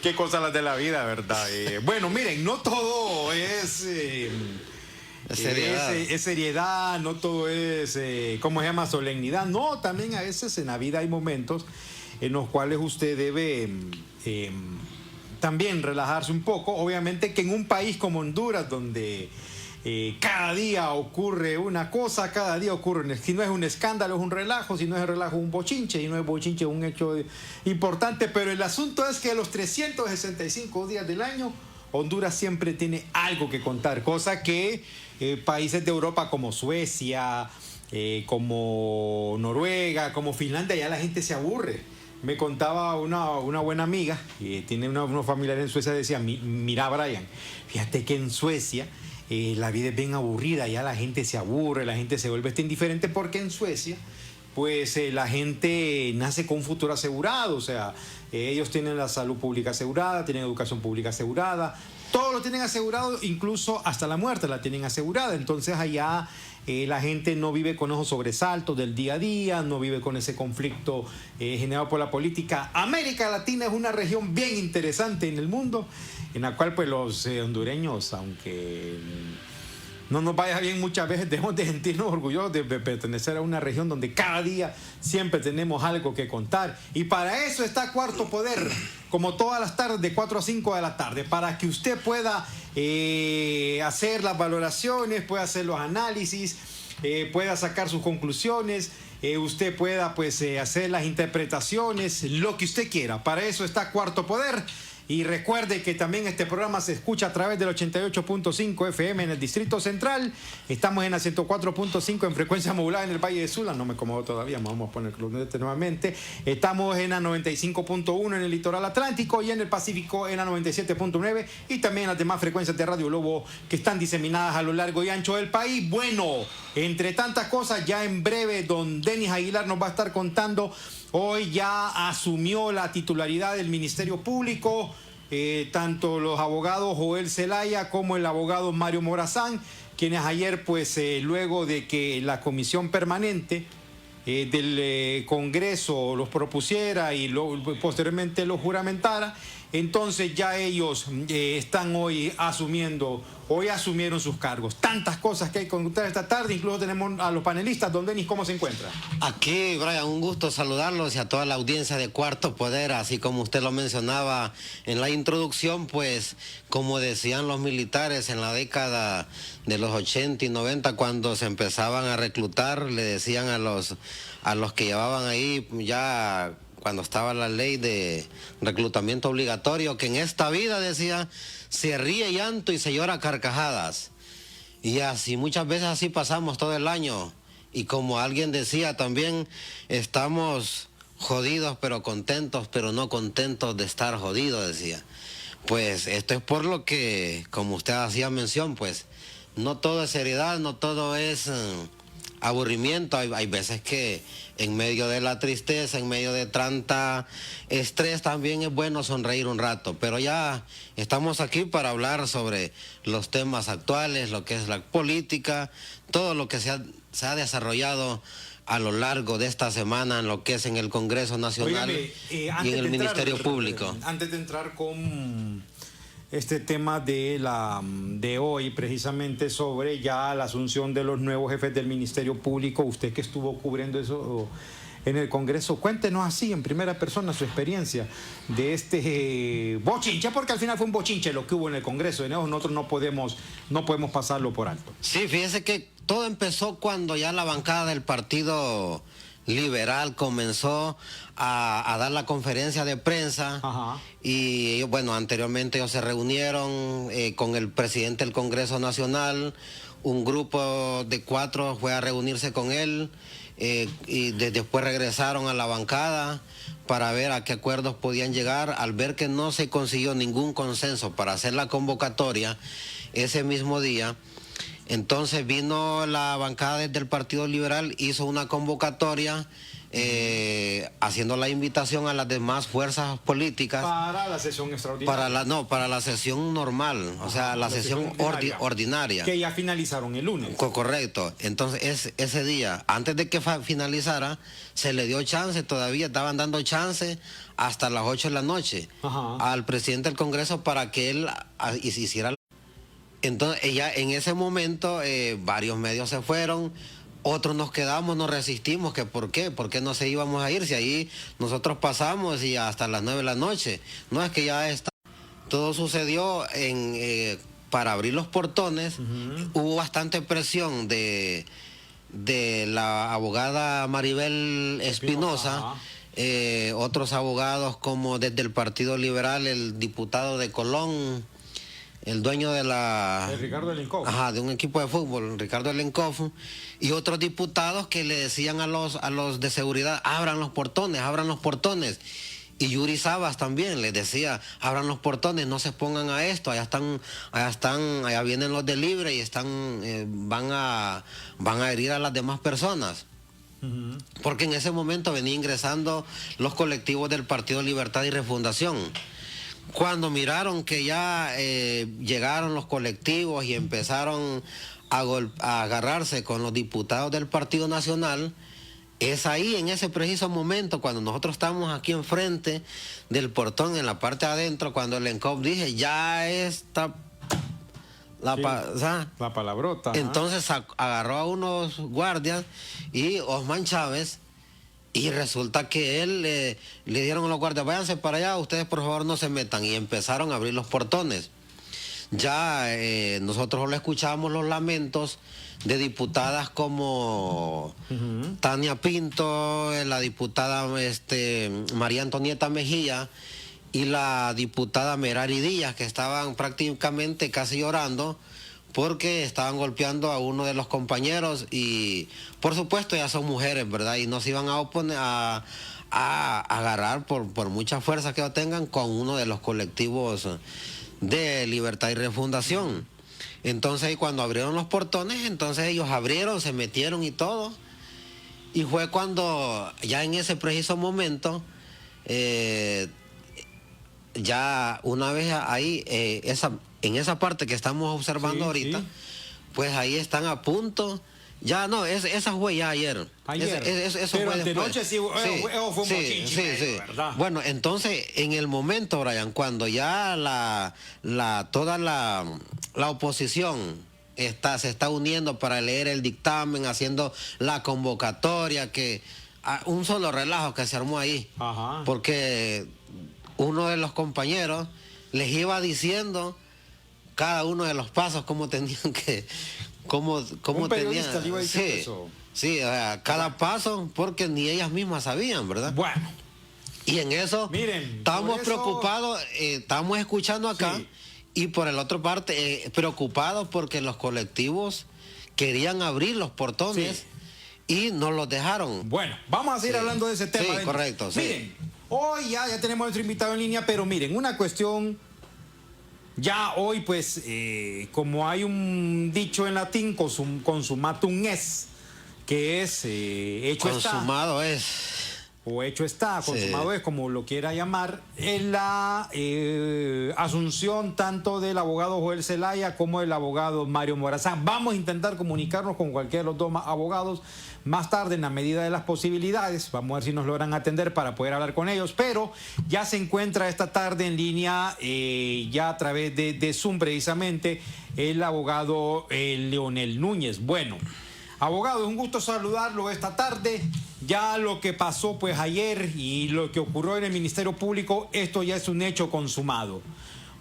Qué cosas las de la vida, ¿verdad? Bueno, miren, no todo es... seriedad. Es seriedad, no todo es, ¿cómo se llama? Solemnidad. No, también a veces en la vida hay momentos en los cuales usted debe también relajarse un poco. Obviamente que en un país como Honduras, donde cada día ocurre una cosa, cada día ocurre, si no es un escándalo es un relajo, si no es relajo un bochinche, y no es bochinche un hecho importante, pero el asunto es que los 365 días del año Honduras siempre tiene algo que contar, cosa que países de Europa como Suecia, como Noruega, como Finlandia, ya la gente se aburre. Me contaba una buena amiga, tiene unos familiares en Suecia, decía, mira Brian, fíjate que en Suecia la vida es bien aburrida, ya la gente se aburre, la gente se vuelve indiferente, porque en Suecia pues la gente nace con un futuro asegurado, o sea, ellos tienen la salud pública asegurada, tienen educación pública asegurada, todo lo tienen asegurado, incluso hasta la muerte la tienen asegurada. Entonces allá la gente no vive con esos sobresaltos del día a día, no vive con ese conflicto generado por la política. América Latina es una región bien interesante en el mundo, en la cual pues los hondureños, aunque no nos vaya bien muchas veces, debemos de sentirnos orgullosos de pertenecer a una región donde cada día siempre tenemos algo que contar. Y para eso está Cuarto Poder, como todas las tardes de 4 a 5 de la tarde, para que usted pueda hacer las valoraciones, pueda hacer los análisis, pueda sacar sus conclusiones, usted pueda pues hacer las interpretaciones, lo que usted quiera. Para eso está Cuarto Poder. Y recuerde que también este programa se escucha a través del 88.5 FM en el Distrito Central. Estamos en la 104.5 en frecuencia modulada en el Valle de Sula. No me acomodo todavía, vamos a poner nuevamente. Estamos en la 95.1 en el Litoral Atlántico y en el Pacífico en la 97.9 y también en las demás frecuencias de Radio Lobo que están diseminadas a lo largo y ancho del país. Bueno, entre tantas cosas, ya en breve don Denis Aguilar nos va a estar contando. Hoy ya asumió la titularidad del Ministerio Público, tanto los abogados Joel Zelaya como el abogado Mario Morazán, quienes ayer, pues, luego de que la comisión permanente del Congreso los propusiera y posteriormente los juramentara, entonces ya ellos están hoy asumieron sus cargos. Tantas cosas que hay que contar esta tarde, incluso tenemos a los panelistas. Don Denis, ¿cómo se encuentra? Aquí, Brian, un gusto saludarlos y a toda la audiencia de Cuarto Poder, así como usted lo mencionaba en la introducción, pues como decían los militares en la década de los 80 y 90, cuando se empezaban a reclutar, le decían a los que llevaban ahí ya cuando estaba la ley de reclutamiento obligatorio, que en esta vida, decía, se ríe llanto y se llora carcajadas. Y así, muchas veces así pasamos todo el año. Y como alguien decía también, estamos jodidos pero contentos, pero no contentos de estar jodidos, decía. Pues esto es por lo que, como usted hacía mención, pues no todo es seriedad, no todo es aburrimiento. Hay veces que en medio de la tristeza, en medio de tanta estrés, también es bueno sonreír un rato. Pero ya estamos aquí para hablar sobre los temas actuales, lo que es la política, todo lo que se ha desarrollado a lo largo de esta semana en lo que es en el Congreso Nacional. Óigame, y en el Ministerio Público. Antes de entrar con este tema de hoy, precisamente sobre ya la asunción de los nuevos jefes del Ministerio Público, usted que estuvo cubriendo eso en el Congreso, cuéntenos así en primera persona su experiencia de este bochinche, porque al final fue un bochinche lo que hubo en el Congreso, ¿no? Nosotros no podemos pasarlo por alto. Sí, fíjese que todo empezó cuando ya la bancada del Partido Liberal comenzó a dar la conferencia de prensa. Ajá. Y ellos, bueno, anteriormente ellos se reunieron con el presidente del Congreso Nacional, un grupo de 4 fue a reunirse con él y después regresaron a la bancada para ver a qué acuerdos podían llegar. Al ver que no se consiguió ningún consenso para hacer la convocatoria ese mismo día, entonces vino la bancada desde el Partido Liberal, hizo una convocatoria haciendo la invitación a las demás fuerzas políticas para la sesión extraordinaria. Para la sesión normal, o sea, la sesión ordinaria. Que ya finalizaron el lunes. Correcto. Entonces, ese día, antes de que finalizara, se le dio chance, todavía estaban dando chance hasta las 8 de la noche al presidente del Congreso para que él hiciera. Entonces, ya en ese momento, varios medios se fueron. Otros nos quedamos, nos resistimos, que ¿por qué? ¿Por qué no se íbamos a ir? Si ahí nosotros pasamos y hasta las 9 de la noche. No, es que ya está. Todo sucedió para abrir los portones. Hubo bastante presión de la abogada Maribel Espinosa, otros abogados como desde el Partido Liberal, el diputado de Colón, el dueño de Ricardo Elencoff. De un equipo de fútbol, Ricardo Elencoff, y otros diputados que le decían a los de seguridad, abran los portones. Y Yuri Sabas también les decía, abran los portones, no se expongan a esto, allá vienen los de Libre y van a herir a las demás personas. Porque en ese momento venía ingresando los colectivos del Partido Libertad y Refundación. Cuando miraron que ya llegaron los colectivos y empezaron a agarrarse con los diputados del Partido Nacional, es ahí, en ese preciso momento, cuando nosotros estamos aquí enfrente del portón, en la parte de adentro, cuando el Elencoff dije, ya está la palabrota. Entonces agarró a unos guardias y Osman Chávez. Y resulta que él le dieron a los guardias, váyanse para allá, ustedes por favor no se metan. Y empezaron a abrir los portones. Ya nosotros le escuchamos los lamentos de diputadas como Tania Pinto, la diputada María Antonieta Mejía y la diputada Merari Díaz, que estaban prácticamente casi llorando porque estaban golpeando a uno de los compañeros y por supuesto ya son mujeres, ¿verdad? Y no se iban a oponer a agarrar por mucha fuerza que tengan con uno de los colectivos de Libertad y Refundación. Entonces cuando abrieron los portones, entonces ellos abrieron, se metieron y todo. Y fue cuando ya en ese preciso momento, ya una vez ahí, en esa parte que estamos observando ahorita, pues ahí están a punto. Ya no, esa fue ya ayer. Eso pero fue noche sí, fue un bochinche, ¿verdad? Bueno, entonces, en el momento, Brian, cuando ya toda la oposición se está uniendo para leer el dictamen, haciendo la convocatoria, un solo relajo que se armó ahí. Porque uno de los compañeros les iba diciendo cada uno de los pasos, cómo tenían que... cómo tenían... Sí, cada paso, porque ni ellas mismas sabían, ¿verdad? Bueno. Y en eso, miren, estábamos preocupados, estábamos escuchando acá, y por el otro parte, preocupados porque los colectivos querían abrir los portones y no los dejaron. Bueno, vamos a seguir hablando de ese tema. Sí, correcto. Miren, hoy ya tenemos a nuestro invitado en línea, pero miren, una cuestión... Ya hoy, pues, como hay un dicho en latín, consumatum es, que es hecho consumado está. Es. O hecho está, consumado es, como lo quiera llamar, en la asunción tanto del abogado Joel Zelaya como del abogado Mario Morazán. Vamos a intentar comunicarnos con cualquiera de los dos abogados más tarde en la medida de las posibilidades. Vamos a ver si nos logran atender para poder hablar con ellos, pero ya se encuentra esta tarde en línea, ya a través de Zoom precisamente, el abogado Leonel Núñez. Bueno, abogado, es un gusto saludarlo esta tarde. Ya lo que pasó pues ayer y lo que ocurrió en el Ministerio Público, esto ya es un hecho consumado.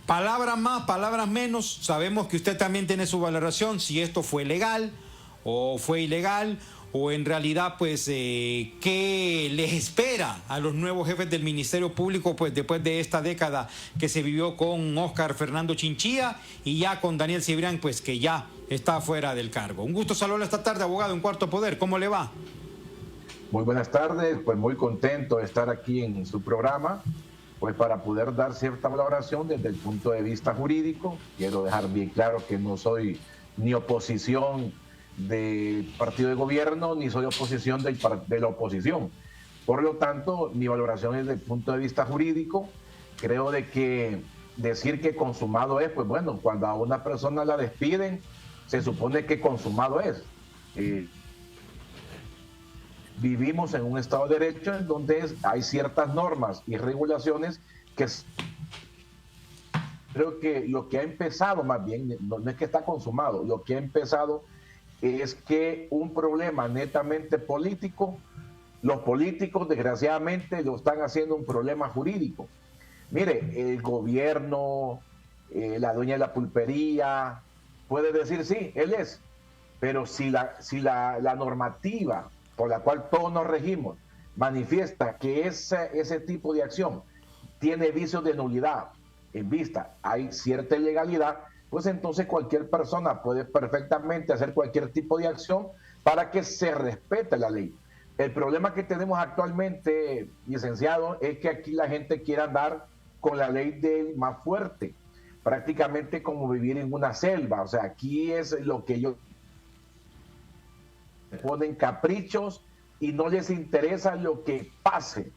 Palabras más, palabras menos, sabemos que usted también tiene su valoración, si esto fue legal o fue ilegal, o en realidad pues qué les espera a los nuevos jefes del Ministerio Público pues después de esta década que se vivió con Óscar Fernando Chinchilla y ya con Daniel Cibrián pues que ya está fuera del cargo. Un gusto saludarlo esta tarde, abogado en Cuarto Poder, ¿cómo le va? Muy buenas tardes, pues muy contento de estar aquí en su programa, pues para poder dar cierta valoración desde el punto de vista jurídico. Quiero dejar bien claro que no soy ni oposición del partido de gobierno, ni soy oposición de la oposición. Por lo tanto, mi valoración es desde el punto de vista jurídico. Creo de que decir que consumado es, pues bueno, cuando a una persona la despiden, se supone que consumado es. Vivimos en un Estado de Derecho en donde hay ciertas normas y regulaciones que creo que lo que ha empezado más bien, no es que está consumado, lo que ha empezado es que un problema netamente político, los políticos desgraciadamente lo están haciendo un problema jurídico. Mire, el gobierno, la dueña de la pulpería, puede decir sí, él es, pero si la normativa por la cual todos nos regimos manifiesta que ese tipo de acción tiene vicios de nulidad en vista, hay cierta ilegalidad, pues entonces cualquier persona puede perfectamente hacer cualquier tipo de acción para que se respete la ley. El problema que tenemos actualmente, licenciado, es que aquí la gente quiere andar con la ley del más fuerte, prácticamente como vivir en una selva. O sea, aquí es lo que ellos ponen caprichos y no les interesa lo que pase.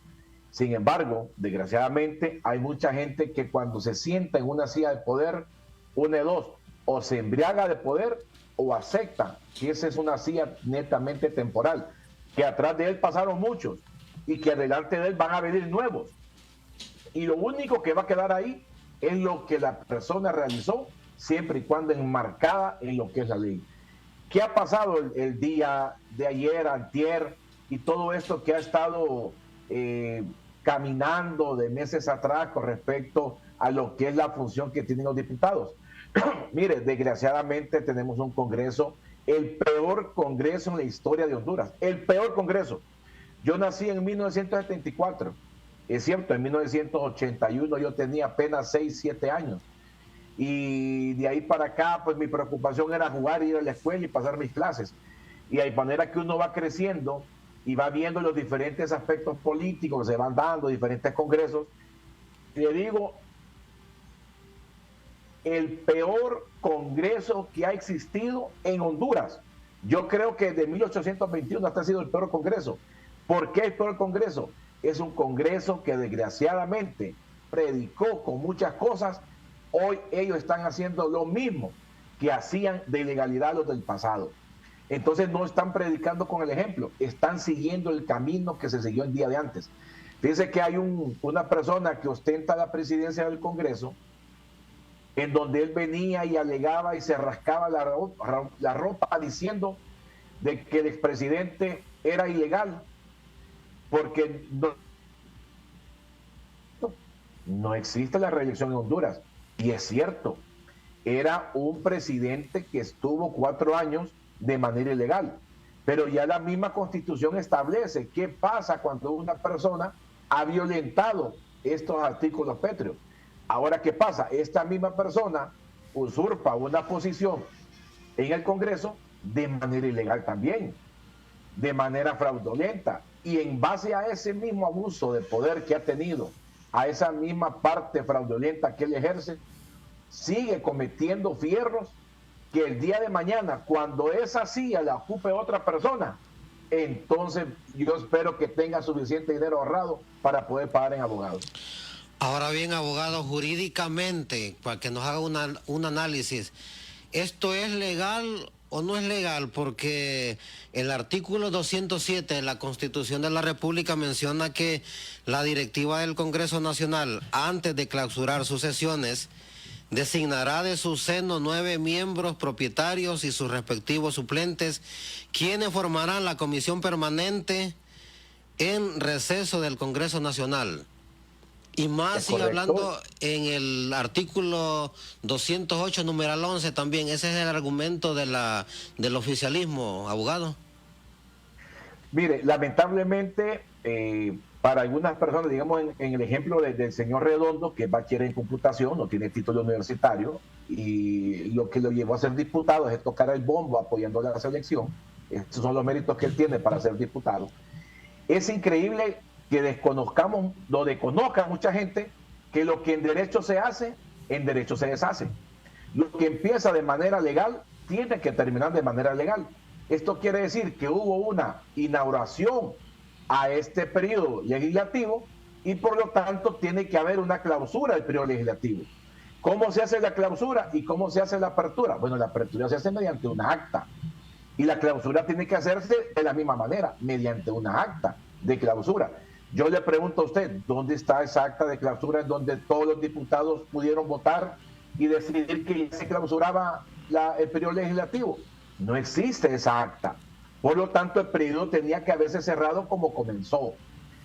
Sin embargo, desgraciadamente, hay mucha gente que cuando se sienta en una silla de poder, une dos, o se embriaga de poder o acepta que esa es una silla netamente temporal, que atrás de él pasaron muchos y que adelante de él van a venir nuevos. Y lo único que va a quedar ahí es lo que la persona realizó, siempre y cuando enmarcada en lo que es la ley. ¿Qué ha pasado el día de ayer, antier, y todo esto que ha estado caminando de meses atrás con respecto a lo que es la función que tienen los diputados? Mire, desgraciadamente tenemos un Congreso, el peor Congreso en la historia de Honduras, el peor Congreso. Yo nací en 1974, es cierto, en 1981 yo tenía apenas 6, 7 años. Y de ahí para acá, pues mi preocupación era jugar, ir a la escuela y pasar mis clases. Y de manera que uno va creciendo y va viendo los diferentes aspectos políticos que se van dando, diferentes congresos. Le digo, el peor congreso que ha existido en Honduras. Yo creo que de 1821 hasta ha sido el peor congreso. ¿Por qué el peor congreso? Es un congreso que desgraciadamente predicó con muchas cosas. Hoy ellos están haciendo lo mismo que hacían de ilegalidad los del pasado. Entonces no están predicando con el ejemplo, están siguiendo el camino que se siguió el día de antes. Fíjense que hay una persona que ostenta la presidencia del Congreso, en donde él venía y alegaba y se rascaba la ropa diciendo de que el expresidente era ilegal, porque no existe la reelección en Honduras. Y es cierto, era un presidente que estuvo 4 años de manera ilegal, pero ya la misma Constitución establece qué pasa cuando una persona ha violentado estos artículos pétreos. Ahora, ¿qué pasa? Esta misma persona usurpa una posición en el Congreso de manera ilegal también, de manera fraudulenta, y en base a ese mismo abuso de poder que ha tenido, a esa misma parte fraudulenta que él ejerce, sigue cometiendo fierros que el día de mañana, cuando esa silla la ocupe otra persona, entonces yo espero que tenga suficiente dinero ahorrado para poder pagar en abogados. Ahora bien, abogado, jurídicamente, para que nos haga un análisis, ¿esto es legal o no es legal? Porque el artículo 207 de la Constitución de la República menciona que la directiva del Congreso Nacional, antes de clausurar sus sesiones, designará de su seno 9 miembros propietarios y sus respectivos suplentes, quienes formarán la comisión permanente en receso del Congreso Nacional. Y más sigue hablando en el artículo 208, numeral 11 también. Ese es el argumento del oficialismo, abogado. Mire, lamentablemente, para algunas personas, digamos en el ejemplo del señor Redondo, que es bachiller en computación, no tiene título universitario, y lo que lo llevó a ser diputado es tocar el bombo apoyando la selección. Estos son los méritos que él tiene para ser diputado. Es increíble que desconozca mucha gente que lo que en derecho se hace, en derecho se deshace. Lo que empieza de manera legal, tiene que terminar de manera legal. Esto quiere decir que hubo una inauguración a este periodo legislativo y por lo tanto tiene que haber una clausura del periodo legislativo. ¿Cómo se hace la clausura y cómo se hace la apertura? Bueno, la apertura se hace mediante una acta y la clausura tiene que hacerse de la misma manera, mediante una acta de clausura. Yo le pregunto a usted, ¿dónde está esa acta de clausura en donde todos los diputados pudieron votar y decidir que se clausuraba el periodo legislativo? No existe esa acta. Por lo tanto, el periodo tenía que haberse cerrado como comenzó,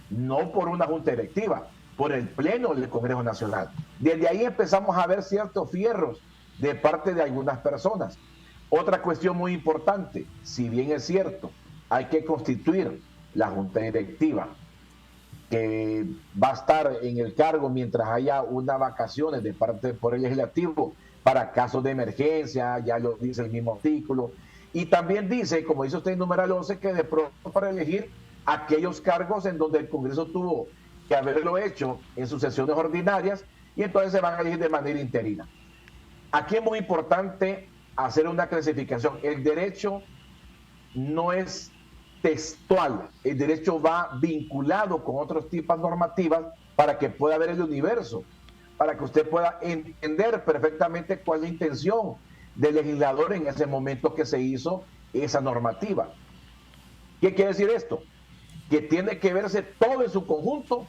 no por una junta directiva, por el pleno del Congreso Nacional. Desde ahí empezamos a ver ciertos fierros de parte de algunas personas. Otra cuestión muy importante, si bien es cierto, hay que constituir la junta directiva que va a estar en el cargo mientras haya unas vacaciones de parte del Poder Legislativo para casos de emergencia, ya lo dice el mismo artículo. Y también dice, como dice usted en numeral 11, que de pronto para elegir aquellos cargos en donde el Congreso tuvo que haberlo hecho en sus sesiones ordinarias y entonces se van a elegir de manera interina. Aquí es muy importante hacer una clasificación. El derecho no es textual, el derecho va vinculado con otros tipos normativas para que pueda ver el universo, para que usted pueda entender perfectamente cuál es la intención del legislador en ese momento que se hizo esa normativa. ¿Qué quiere decir esto? Que tiene que verse todo en su conjunto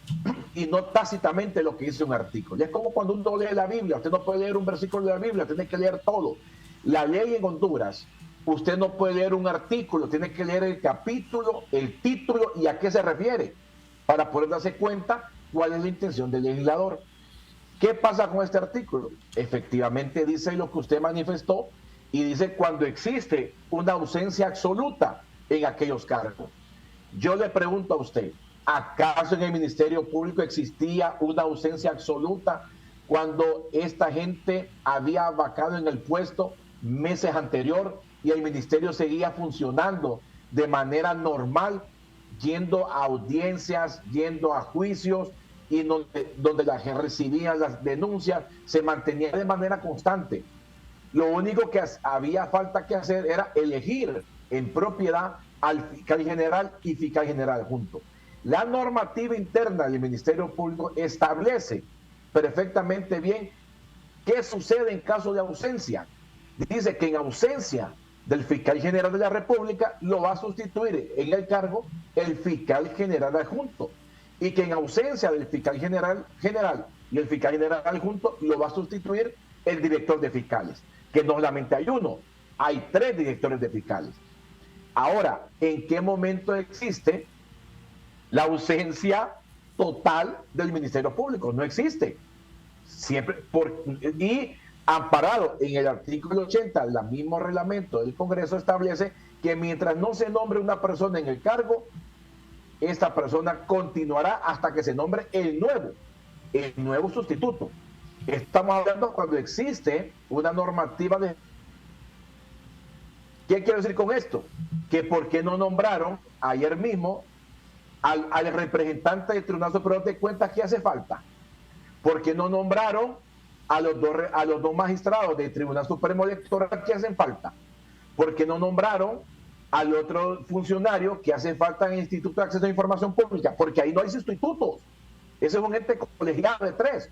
y no tácitamente lo que dice un artículo. Y es como cuando uno lee la Biblia, usted no puede leer un versículo de la Biblia, tiene que leer todo. La ley en Honduras, usted no puede leer un artículo, tiene que leer el capítulo, el título y a qué se refiere, para poder darse cuenta cuál es la intención del legislador. ¿Qué pasa con este artículo? Efectivamente dice lo que usted manifestó y dice cuando existe una ausencia absoluta en aquellos cargos. Yo le pregunto a usted, ¿acaso en el Ministerio Público existía una ausencia absoluta cuando esta gente había vacado en el puesto meses anterior y el ministerio seguía funcionando de manera normal, yendo a audiencias, yendo a juicios y donde la gente recibía las denuncias, se mantenía de manera constante? Lo único que había falta que hacer era elegir en propiedad al fiscal general y fiscal general junto. La normativa interna del Ministerio Público establece perfectamente bien qué sucede en caso de ausencia. Dice que en ausencia del fiscal general de la República lo va a sustituir en el cargo el fiscal general adjunto, y que en ausencia del fiscal general y el fiscal general adjunto lo va a sustituir el director de fiscales, que no solamente hay uno, hay 3 directores de fiscales. Ahora, ¿en qué momento existe la ausencia total del Ministerio Público? No existe. Siempre y amparado en el artículo 80, el mismo reglamento del Congreso establece que mientras no se nombre una persona en el cargo, esta persona continuará hasta que se nombre el nuevo sustituto. Estamos hablando cuando existe una normativa de... ¿Qué quiero decir con esto? Que por qué no nombraron ayer mismo al representante del Tribunal Superior de Cuentas que hace falta. ¿Por qué no nombraron a los dos magistrados del Tribunal Supremo Electoral que hacen falta? ¿Por qué no nombraron al otro funcionario que hace falta en el Instituto de Acceso a Información Pública? Porque ahí no hay sustitutos. Ese es un ente colegiado de 3.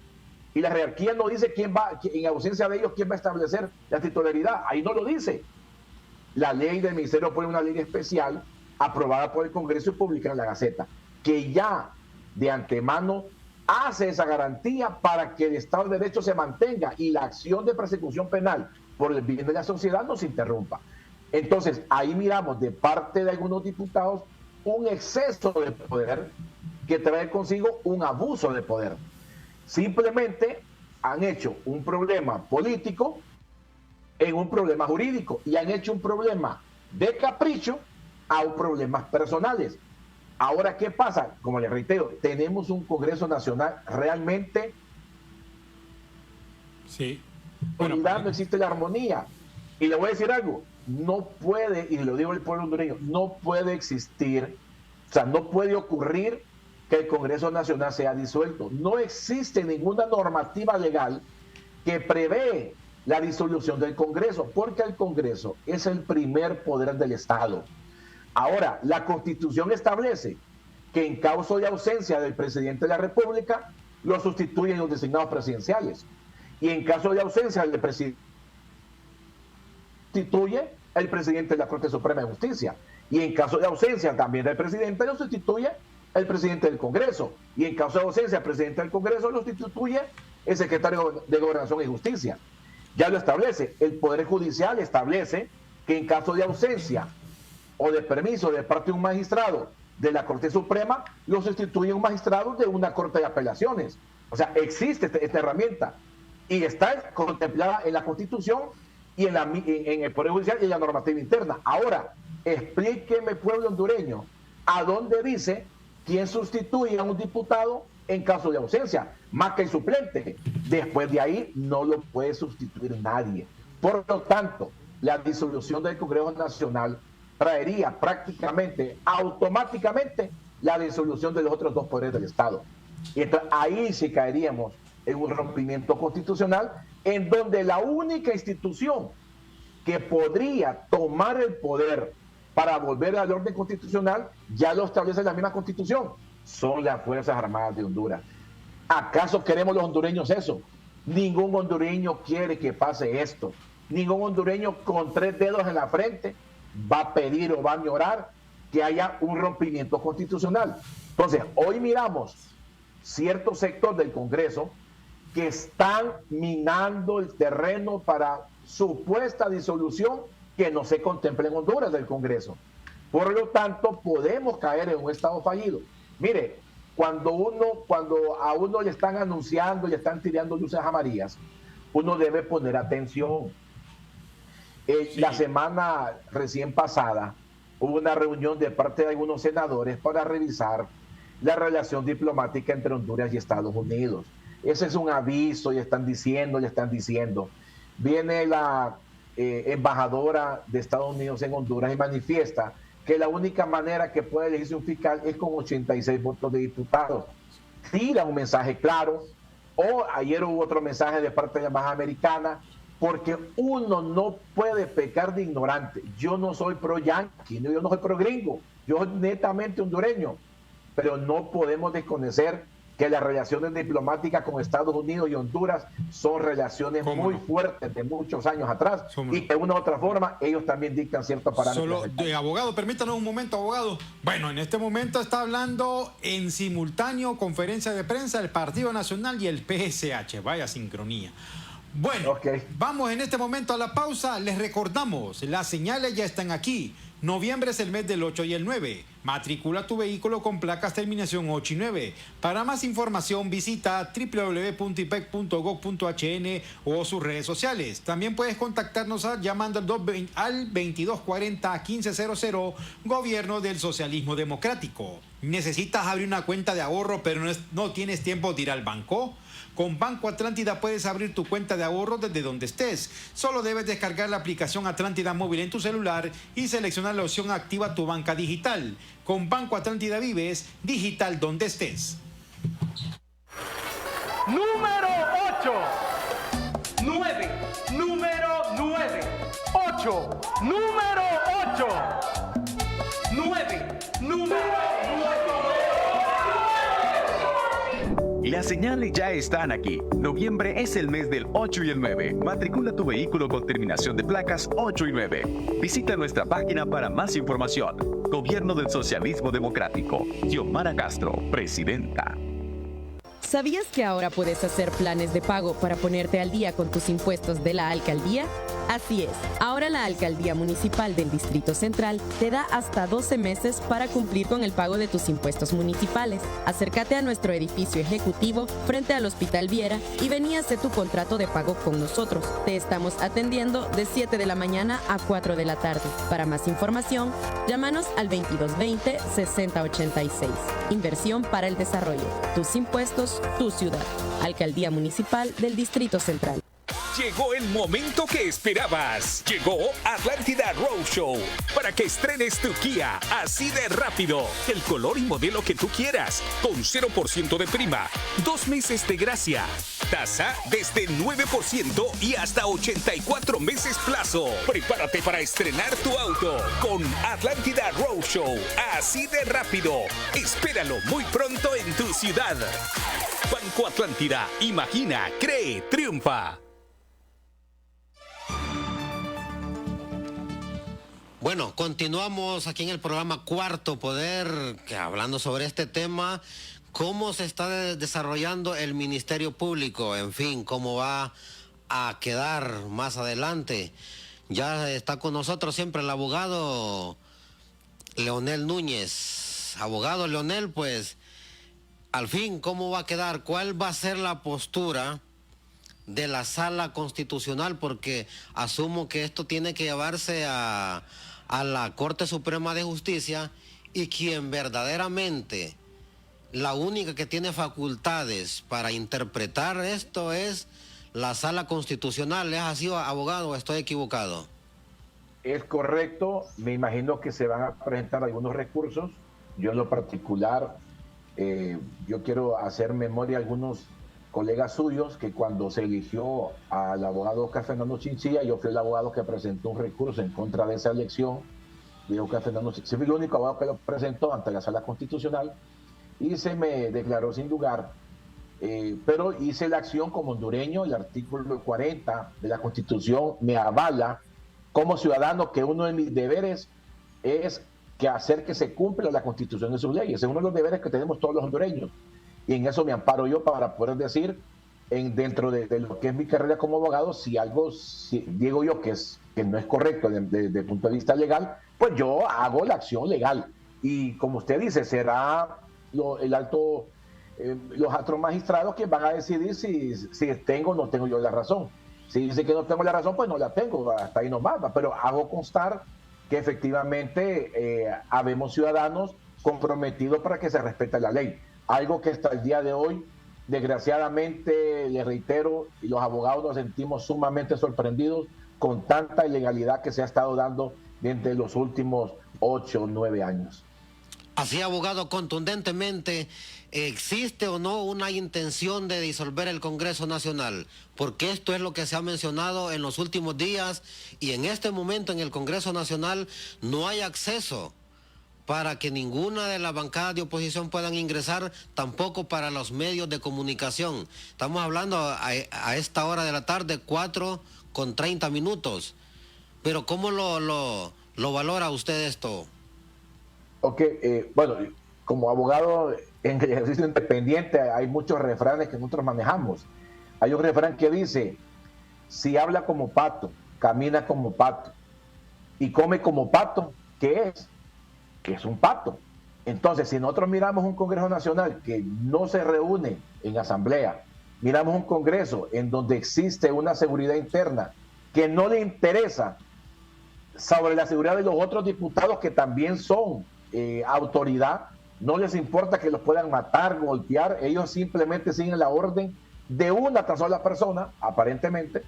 Y la jerarquía no dice quién va, en ausencia de ellos, quién va a establecer la titularidad. Ahí no lo dice. La ley del Ministerio pone una ley especial aprobada por el Congreso y publicada en la Gaceta, que ya de antemano hace esa garantía para que el Estado de Derecho se mantenga y la acción de persecución penal por el bien de la sociedad no se interrumpa. Entonces, ahí miramos de parte de algunos diputados un exceso de poder que trae consigo un abuso de poder. Simplemente han hecho un problema político en un problema jurídico y han hecho un problema de capricho a un problemas personales. Ahora, ¿qué pasa? Como les reitero, tenemos un Congreso Nacional realmente... Sí. Bueno, no existe la armonía. Y le voy a decir algo, no puede, y lo digo el pueblo hondureño, no puede existir, o sea, no puede ocurrir que el Congreso Nacional sea disuelto. No existe ninguna normativa legal que prevé la disolución del Congreso, porque el Congreso es el primer poder del Estado. Ahora, la Constitución establece que en caso de ausencia del presidente de la República, lo sustituyen los designados presidenciales. Y en caso de ausencia del presidente, sustituye el presidente de la Corte Suprema de Justicia. Y en caso de ausencia también del presidente, lo sustituye el presidente del Congreso. Y en caso de ausencia del presidente del Congreso, lo sustituye el secretario de Gobernación y Justicia. Ya lo establece. El Poder Judicial establece que en caso de ausencia o de permiso de parte de un magistrado de la Corte Suprema, lo sustituye un magistrado de una Corte de Apelaciones. O sea, existe esta herramienta y está contemplada en la Constitución y en el Poder Judicial y en la normativa interna. Ahora, explíqueme, pueblo hondureño, ¿a dónde dice quién sustituye a un diputado en caso de ausencia? Más que el suplente. Después de ahí no lo puede sustituir nadie. Por lo tanto, la disolución del Congreso Nacional traería prácticamente, automáticamente, la disolución de los otros dos poderes del Estado. Y entonces ahí sí caeríamos en un rompimiento constitucional, en donde la única institución que podría tomar el poder para volver al orden constitucional, ya lo establece la misma Constitución, son las Fuerzas Armadas de Honduras. ¿Acaso queremos los hondureños eso? Ningún hondureño quiere que pase esto. Ningún hondureño con 3 dedos en la frente va a pedir o va a llorar que haya un rompimiento constitucional. Entonces, hoy miramos cierto sector del Congreso que están minando el terreno para supuesta disolución que no se contempla en Honduras del Congreso. Por lo tanto, podemos caer en un estado fallido. Mire, cuando a uno le están anunciando, le están tirando luces amarillas, uno debe poner atención. Sí. La semana recién pasada hubo una reunión de parte de algunos senadores para revisar la relación diplomática entre Honduras y Estados Unidos. Ese es un aviso, le están diciendo. Viene la embajadora de Estados Unidos en Honduras y manifiesta que la única manera que puede elegirse un fiscal es con 86 votos de diputados. Tira un mensaje claro, o ayer hubo otro mensaje de parte de la embajada americana, porque uno no puede pecar de ignorante. Yo no soy pro yanqui, yo no soy pro gringo, yo soy netamente hondureño, pero no podemos desconocer que las relaciones diplomáticas con Estados Unidos y Honduras son relaciones muy fuertes de muchos años atrás y que de una u otra forma ellos también dictan ciertos parámetros. Abogado, permítanos un momento, abogado. Bueno, en este momento está hablando en simultáneo conferencia de prensa el Partido Nacional y el PSH. Vaya sincronía. Bueno, vamos en este momento a la pausa. Les recordamos, las señales ya están aquí. Noviembre es el mes del 8 y el 9. Matricula tu vehículo con placas terminación 8 y 9. Para más información visita www.ipec.gov.hn o sus redes sociales. También puedes contactarnos llamando al 2240-1500, Gobierno del Socialismo Democrático. ¿Necesitas abrir una cuenta de ahorro pero no tienes tiempo de ir al banco? Con Banco Atlántida puedes abrir tu cuenta de ahorro desde donde estés. Solo debes descargar la aplicación Atlántida Móvil en tu celular y seleccionar la opción Activa tu banca digital. Con Banco Atlántida vives digital donde estés. Número 8. 9. Número 9. 8. Número 8. 9. Número 9. Las señales ya están aquí. Noviembre es el mes del 8 y el 9. Matricula tu vehículo con terminación de placas 8 y 9. Visita nuestra página para más información. Gobierno del Socialismo Democrático. Xiomara Castro, presidenta. ¿Sabías que ahora puedes hacer planes de pago para ponerte al día con tus impuestos de la alcaldía? Así es, ahora la Alcaldía Municipal del Distrito Central te da hasta 12 meses para cumplir con el pago de tus impuestos municipales. Acércate a nuestro edificio ejecutivo frente al Hospital Viera y ven y haz tu contrato de pago con nosotros. Te estamos atendiendo de 7 de la mañana a 4 de la tarde. Para más información, llámanos al 2220-6086. Inversión para el desarrollo. Tus impuestos, tu ciudad. Alcaldía Municipal del Distrito Central. Llegó el momento que esperabas. Llegó Atlántida Roadshow para que estrenes tu Kia así de rápido. El color y modelo que tú quieras, con 0% de prima, 2 meses de gracia. Tasa desde 9% y hasta 84 meses plazo. Prepárate para estrenar tu auto con Atlántida Roadshow. Así de rápido. Espéralo muy pronto en tu ciudad. Banco Atlántida. Imagina, cree, triunfa. Bueno, continuamos aquí en el programa Cuarto Poder, hablando sobre este tema, cómo se está desarrollando el Ministerio Público, en fin, cómo va a quedar más adelante. Ya está con nosotros siempre el abogado Leonel Núñez. Abogado Leonel, pues, al fin, ¿cómo va a quedar? ¿Cuál va a ser la postura de la Sala Constitucional? Porque asumo que esto tiene que llevarse a la Corte Suprema de Justicia, y quien verdaderamente, la única que tiene facultades para interpretar esto es la Sala Constitucional. ¿Es así, abogado, o estoy equivocado? Es correcto, me imagino que se van a presentar algunos recursos. Yo en lo particular, yo quiero hacer memoria a algunos colegas suyos que cuando se eligió al abogado Oscar Fernando Chinchilla, yo fui el abogado que presentó un recurso en contra de esa elección. Y Oscar Fernando Chinchilla fue el único abogado que lo presentó ante la Sala Constitucional y se me declaró sin lugar. Pero hice la acción como hondureño. El artículo 40 de la Constitución me avala como ciudadano que uno de mis deberes es que hacer que se cumpla la Constitución y sus leyes. Es uno de los deberes que tenemos todos los hondureños. Y en eso me amparo yo para poder decir, dentro de lo que es mi carrera como abogado, si algo digo yo que no es correcto desde el punto de vista legal, pues yo hago la acción legal. Y como usted dice, será los altos magistrados que van a decidir si tengo o no tengo yo la razón. Si dice que no tengo la razón, pues no la tengo, hasta ahí nomás. Pero hago constar que efectivamente habemos ciudadanos comprometidos para que se respete la ley. Algo que hasta el día de hoy, desgraciadamente, le reitero, y los abogados nos sentimos sumamente sorprendidos con tanta ilegalidad que se ha estado dando desde los últimos 8 o 9 años. Así, abogado, contundentemente, ¿existe o no una intención de disolver el Congreso Nacional? Porque esto es lo que se ha mencionado en los últimos días, y en este momento en el Congreso Nacional no hay acceso para que ninguna de las bancadas de oposición puedan ingresar, tampoco para los medios de comunicación. Estamos hablando a esta hora de la tarde, 4:30. Pero ¿cómo lo valora usted esto? Ok, bueno, como abogado en el ejercicio independiente hay muchos refranes que nosotros manejamos. Hay un refrán que dice, si habla como pato, camina como pato y come como pato, ¿qué es? Que es un pato. Entonces, si nosotros miramos un Congreso Nacional que no se reúne en asamblea, miramos un Congreso en donde existe una seguridad interna que no le interesa sobre la seguridad de los otros diputados que también son autoridad, no les importa que los puedan matar, golpear, ellos simplemente siguen la orden de una tan sola persona, aparentemente,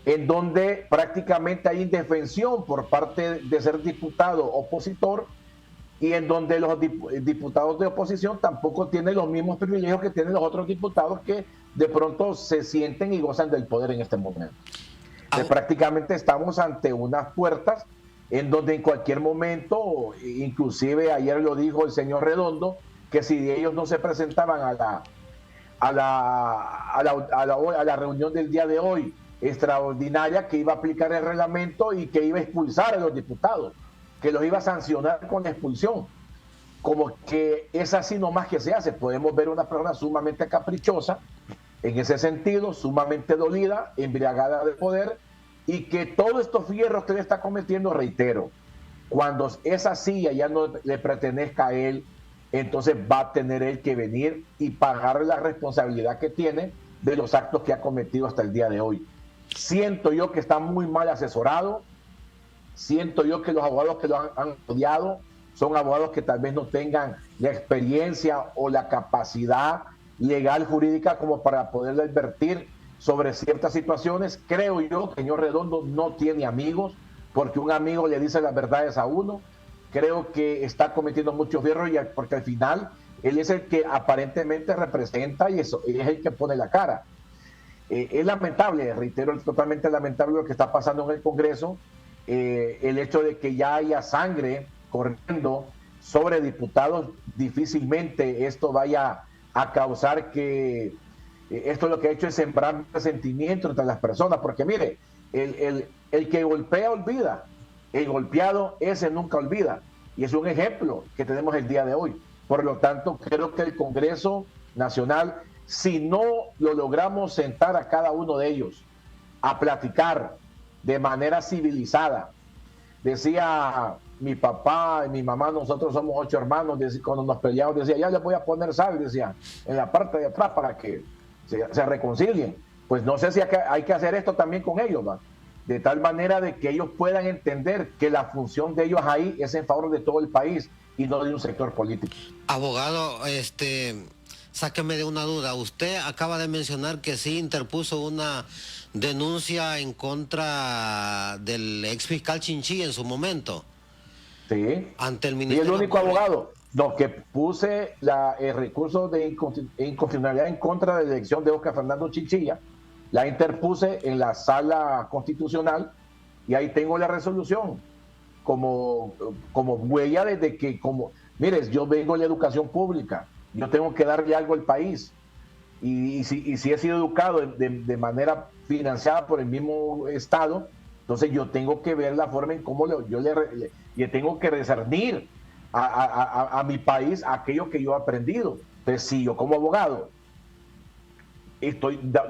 en donde prácticamente hay indefensión por parte de ser diputado opositor, y en donde los diputados de oposición tampoco tienen los mismos privilegios que tienen los otros diputados que de pronto se sienten y gozan del poder en este momento. Entonces, prácticamente estamos ante unas puertas en donde en cualquier momento, inclusive ayer lo dijo el señor Redondo, que si ellos no se presentaban a la reunión del día de hoy extraordinaria, que iba a aplicar el reglamento y que iba a expulsar a los diputados, que los iba a sancionar con la expulsión. Como que es así nomás que se hace. Podemos ver una persona sumamente caprichosa, en ese sentido, sumamente dolida, embriagada de poder, y que todos estos fierros que él está cometiendo, reitero, cuando esa silla ya no le pertenezca a él, entonces va a tener él que venir y pagar la responsabilidad que tiene de los actos que ha cometido hasta el día de hoy. Siento yo que está muy mal asesorado. Siento yo que los abogados que lo han odiado son abogados que tal vez no tengan la experiencia o la capacidad legal jurídica como para poderle advertir sobre ciertas situaciones. Creo yo que el señor Redondo no tiene amigos, porque un amigo le dice las verdades a uno. Creo que está cometiendo muchos fierros, porque al final él es el que aparentemente representa y es el que pone la cara. es lamentable, reitero, es totalmente lamentable lo que está pasando en el Congreso, el hecho de que ya haya sangre corriendo sobre diputados, difícilmente esto vaya a causar que esto lo que ha hecho es sembrar resentimiento entre las personas, porque mire, el que golpea olvida, el golpeado ese nunca olvida, y es un ejemplo que tenemos el día de hoy. Por lo tanto, creo que el Congreso Nacional, si no lo logramos sentar a cada uno de ellos a platicar de manera civilizada, decía mi papá y mi mamá, nosotros somos 8 hermanos, cuando nos peleamos decía, ya les voy a poner sal, decía, en la parte de atrás para que se reconcilien. Pues no sé si hay que hacer esto también con ellos, ¿va? De tal manera de que ellos puedan entender que la función de ellos ahí es en favor de todo el país y no de un sector político. Abogado, sáqueme de una duda. Usted acaba de mencionar que sí interpuso una denuncia en contra del ex fiscal Chinchilla en su momento. Sí. Ante el Y Ministerio. el único abogado. No, que puse el recurso de inconstitucionalidad en contra de la elección de Oscar Fernando Chinchilla, la interpuse en la sala constitucional y ahí tengo la resolución como huella desde que, mires, yo vengo de la educación pública, yo tengo que darle algo al país y si he sido educado de manera financiada por el mismo Estado, entonces yo tengo que ver la forma en cómo yo le tengo que discernir a mi país aquello que yo he aprendido. Entonces, si yo como abogado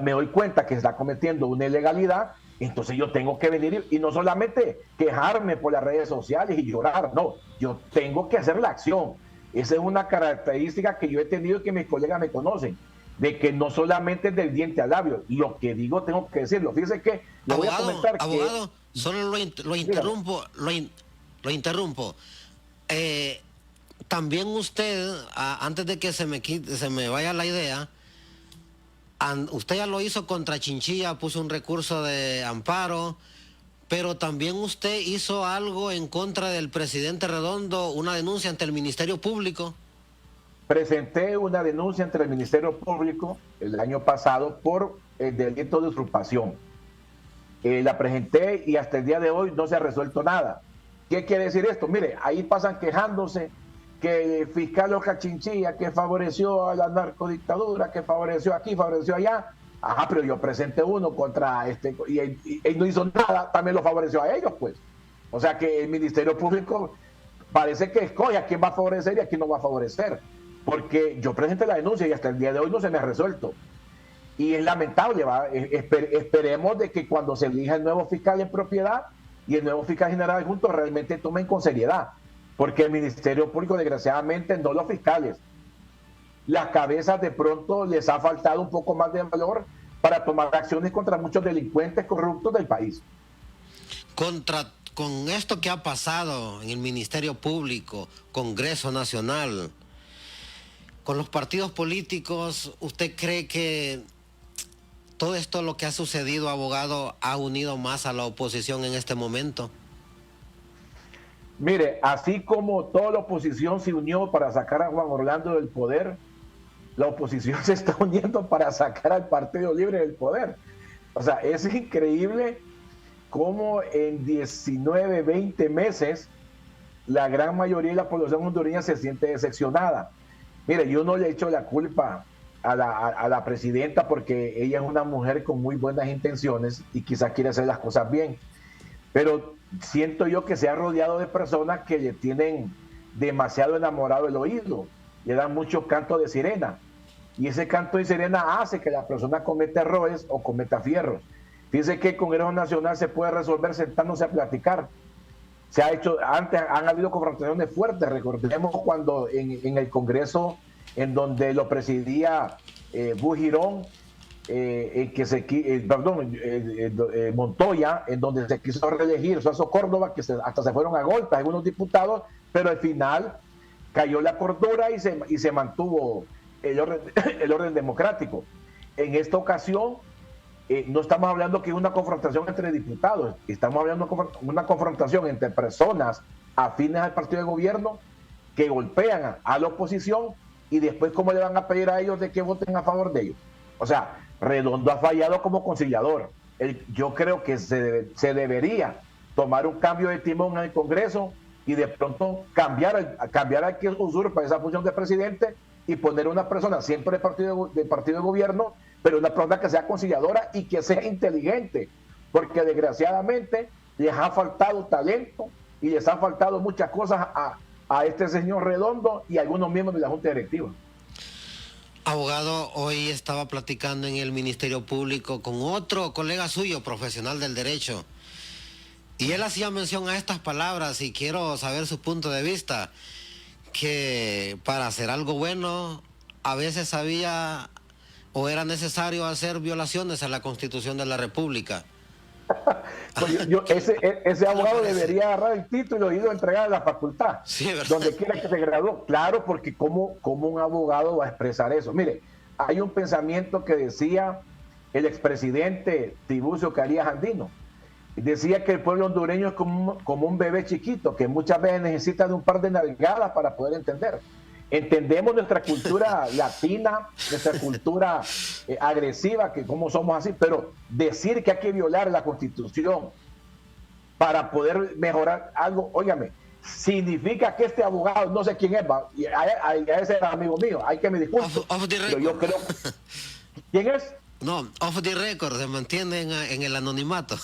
me doy cuenta que está cometiendo una ilegalidad, entonces yo tengo que venir y no solamente quejarme por las redes sociales y llorar, no, yo tengo que hacer la acción. Esa es una característica que yo he tenido y que mis colegas me conocen, de que no solamente es del diente al labio, lo que digo tengo que decirlo. Fíjese que le voy a comentar abogado, que... solo lo interrumpo. También usted, antes de que se me vaya la idea, usted ya lo hizo contra Chinchilla, puso un recurso de amparo, pero también usted hizo algo en contra del presidente Redondo, una denuncia ante el Ministerio Público. Presenté una denuncia ante el Ministerio Público el año pasado por el delito de usurpación. La presenté y hasta el día de hoy no se ha resuelto nada. ¿Qué quiere decir esto? Mire, ahí pasan quejándose que el fiscal Oscar Chinchilla, que favoreció a la narcodictadura, que favoreció aquí, favoreció allá. Ajá, pero yo presenté uno contra y él no hizo nada, también lo favoreció a ellos, pues. O sea que el Ministerio Público parece que escoge a quién va a favorecer y a quién no va a favorecer. Porque yo presenté la denuncia y hasta el día de hoy no se me ha resuelto. Y es lamentable, ¿va? Esperemos de que cuando se elija el nuevo fiscal en propiedad y el nuevo fiscal general juntos realmente tomen con seriedad. Porque el Ministerio Público, desgraciadamente, no los fiscales, las cabezas de pronto les ha faltado un poco más de valor para tomar acciones contra muchos delincuentes corruptos del país. Con esto que ha pasado en el Ministerio Público, Congreso Nacional, con los partidos políticos, ¿usted cree que todo esto, lo que ha sucedido, abogado, ha unido más a la oposición en este momento? Mire, así como toda la oposición se unió para sacar a Juan Orlando del poder, la oposición se está uniendo para sacar al Partido Libre del poder. O sea, es increíble cómo en 19, 20 meses la gran mayoría de la población hondureña se siente decepcionada. Mire, yo no le echo la culpa a la presidenta porque ella es una mujer con muy buenas intenciones y quizás quiere hacer las cosas bien. Pero siento yo que se ha rodeado de personas que le tienen demasiado enamorado el oído, le dan mucho canto de sirena. Y ese canto de sirena hace que la persona cometa errores o cometa fierros. Fíjense que el Congreso Nacional se puede resolver sentándose a platicar. Se ha hecho, antes han habido confrontaciones fuertes, recordemos cuando en el Congreso, en donde lo presidía Bujirón, Montoya, en donde se quiso reelegir Suazo Córdoba, que hasta se fueron a golpes algunos diputados, pero al final cayó la cordura y se mantuvo el orden democrático. En esta ocasión no estamos hablando que es una confrontación entre diputados, estamos hablando de una confrontación entre personas afines al partido de gobierno que golpean a la oposición y después cómo le van a pedir a ellos de que voten a favor de ellos. O sea, Redondo ha fallado como conciliador. Yo creo que se debería tomar un cambio de timón en el Congreso y de pronto cambiar al que usurpa esa función de presidente y poner una persona siempre del partido de gobierno, pero una persona que sea conciliadora y que sea inteligente, porque desgraciadamente les ha faltado talento y les han faltado muchas cosas a este señor Redondo y a algunos miembros de la Junta Directiva. Abogado, hoy estaba platicando en el Ministerio Público con otro colega suyo, profesional del derecho, y él hacía mención a estas palabras y quiero saber su punto de vista, que para hacer algo bueno a veces había o era necesario hacer violaciones a la Constitución de la República. Pues ese abogado debería agarrar el título y ir a entregar a la facultad, sí, donde quiera que se graduó. Claro, porque ¿cómo un abogado va a expresar eso? Mire, hay un pensamiento que decía el expresidente Tiburcio Carías Andino. Decía que el pueblo hondureño es como un bebé chiquito, que muchas veces necesita de un par de nalgadas para poder entender. Entendemos nuestra cultura latina, nuestra cultura agresiva, que como somos así, pero decir que hay que violar la Constitución para poder mejorar algo, óigame, significa que este abogado, no sé quién es, a ese amigo mío, hay que me disculpe, pero yo creo, ¿quién es? No, off the record, se mantiene en el anonimato.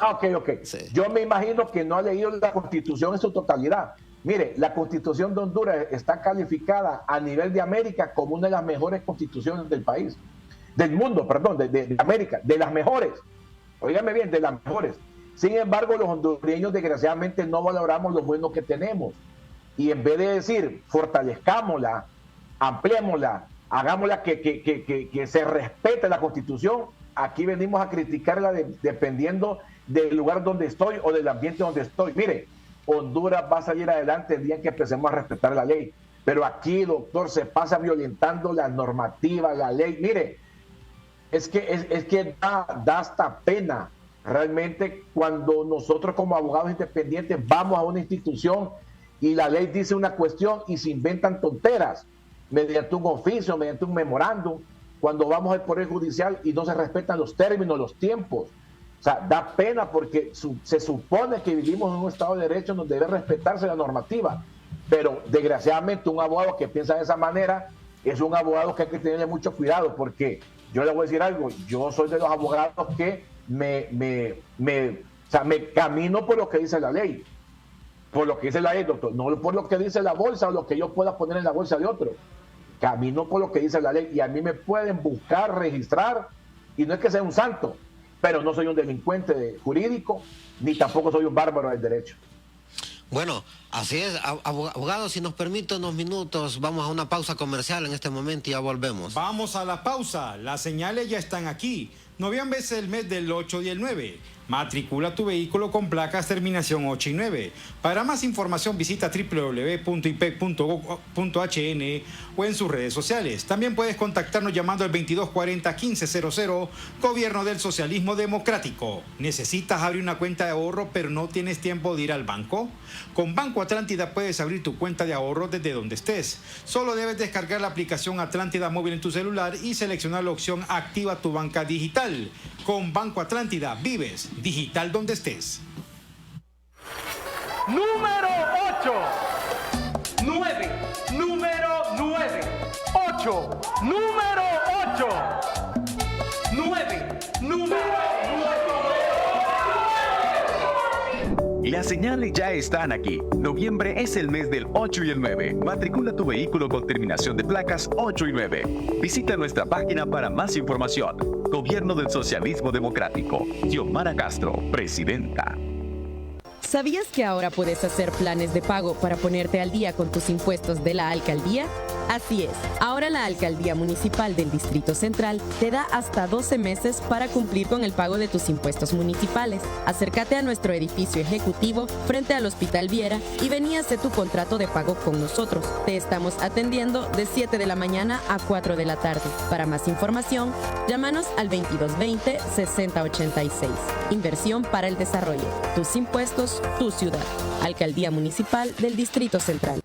Ok. Sí. Yo me imagino que no ha leído la Constitución en su totalidad. Mire, la Constitución de Honduras está calificada a nivel de América como una de las mejores constituciones del país, del mundo, perdón, de América, de las mejores. Óigame bien, de las mejores. Sin embargo, los hondureños desgraciadamente no valoramos lo bueno que tenemos. Y en vez de decir, fortalezcámosla, ampliémosla, hagámosla que se respete la Constitución, aquí venimos a criticarla dependiendo del lugar donde estoy o del ambiente donde estoy. Mire, Honduras va a salir adelante el día en que empecemos a respetar la ley. Pero aquí, doctor, se pasa violentando la normativa, la ley. Mire, es que da hasta pena realmente cuando nosotros como abogados independientes vamos a una institución y la ley dice una cuestión y se inventan tonteras mediante un oficio, mediante un memorándum, cuando vamos al Poder Judicial y no se respetan los términos, los tiempos. O sea, da pena porque se supone que vivimos en un Estado de Derecho donde debe respetarse la normativa, pero desgraciadamente un abogado que piensa de esa manera es un abogado que hay que tenerle mucho cuidado, porque yo le voy a decir algo, yo soy de los abogados que me camino por lo que dice la ley, doctor, no por lo que dice la bolsa o lo que yo pueda poner en la bolsa de otro. Camino por lo que dice la ley y a mí me pueden buscar, registrar, y no es que sea un santo, pero no soy un delincuente jurídico, ni tampoco soy un bárbaro del derecho. Bueno, así es, abogado, si nos permite unos minutos, vamos a una pausa comercial en este momento y ya volvemos. Vamos a la pausa, las señales ya están aquí. Noviembre es el mes del 8 y el 9. Matricula tu vehículo con placas terminación 8 y 9. Para más información visita www.ipec.gov.hn o en sus redes sociales. También puedes contactarnos llamando al 2240-1500, Gobierno del Socialismo Democrático. ¿Necesitas abrir una cuenta de ahorro pero no tienes tiempo de ir al banco? Con Banco Atlántida puedes abrir tu cuenta de ahorro desde donde estés. Solo debes descargar la aplicación Atlántida Móvil en tu celular y seleccionar la opción Activa tu banca digital. Con Banco Atlántida vives digital donde estés. Número 8. 9. Número 9. 8. Número 8. 9. Número 9. Las señales ya están aquí. Noviembre es el mes del 8 y el 9. Matricula tu vehículo con terminación de placas 8 y 9. Visita nuestra página para más información. Gobierno del Socialismo Democrático. Xiomara Castro, presidenta. ¿Sabías que ahora puedes hacer planes de pago para ponerte al día con tus impuestos de la alcaldía? Así es, ahora la Alcaldía Municipal del Distrito Central te da hasta 12 meses para cumplir con el pago de tus impuestos municipales. Acércate a nuestro edificio ejecutivo frente al Hospital Viera y ven y hace tu contrato de pago con nosotros. Te estamos atendiendo de 7 de la mañana a 4 de la tarde. Para más información, llámanos al 2220-6086. Inversión para el desarrollo. Tus impuestos, tu ciudad. Alcaldía Municipal del Distrito Central.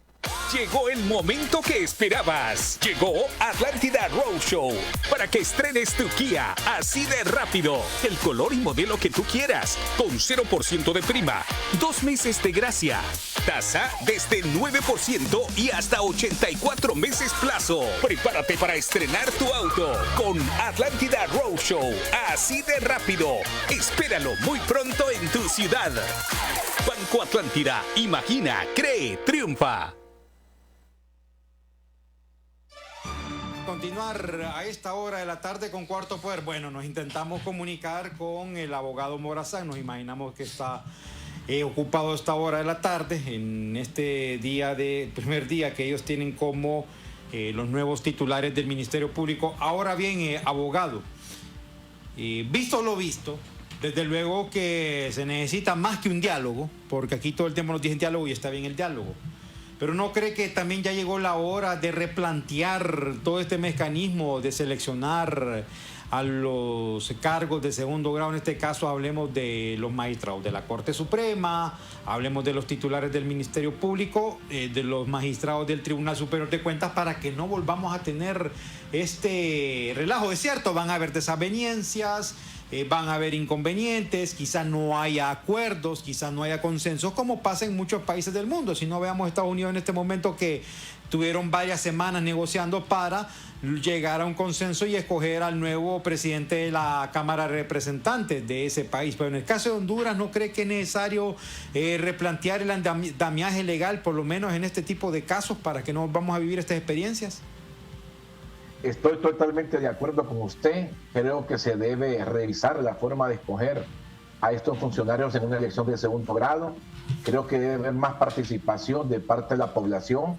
Llegó el momento que esperabas. Llegó Atlántida Roadshow para que estrenes tu Kia así de rápido. El color y modelo que tú quieras, con 0% de prima, 2 meses de gracia, tasa desde 9% y hasta 84 meses plazo. Prepárate para estrenar tu auto con Atlántida Roadshow así de rápido. Espéralo muy pronto en tu ciudad. Banco Atlántida, imagina, cree, triunfa. Continuar a esta hora de la tarde con Cuarto Poder. Bueno, nos intentamos comunicar con el abogado Morazán. Nos imaginamos que está ocupado a esta hora de la tarde, en este primer día que ellos tienen como los nuevos titulares del Ministerio Público. Ahora bien, abogado, visto lo visto, desde luego que se necesita más que un diálogo, porque aquí todo el tiempo nos dicen diálogo y está bien el diálogo. Pero ¿no cree que también ya llegó la hora de replantear todo este mecanismo de seleccionar a los cargos de segundo grado? En este caso hablemos de los magistrados de la Corte Suprema, hablemos de los titulares del Ministerio Público, de los magistrados del Tribunal Superior de Cuentas, para que no volvamos a tener este relajo. Es cierto, van a haber desavenencias, van a haber inconvenientes, quizás no haya acuerdos, quizás no haya consensos, como pasa en muchos países del mundo. Si no, veamos Estados Unidos en este momento, que tuvieron varias semanas negociando para llegar a un consenso y escoger al nuevo presidente de la Cámara de Representantes de ese país. Pero en el caso de Honduras, ¿no cree que es necesario replantear el andamiaje legal, por lo menos en este tipo de casos, para que no vamos a vivir estas experiencias? Estoy totalmente de acuerdo con usted. Creo que se debe revisar la forma de escoger a estos funcionarios en una elección de segundo grado. Creo que debe haber más participación de parte de la población.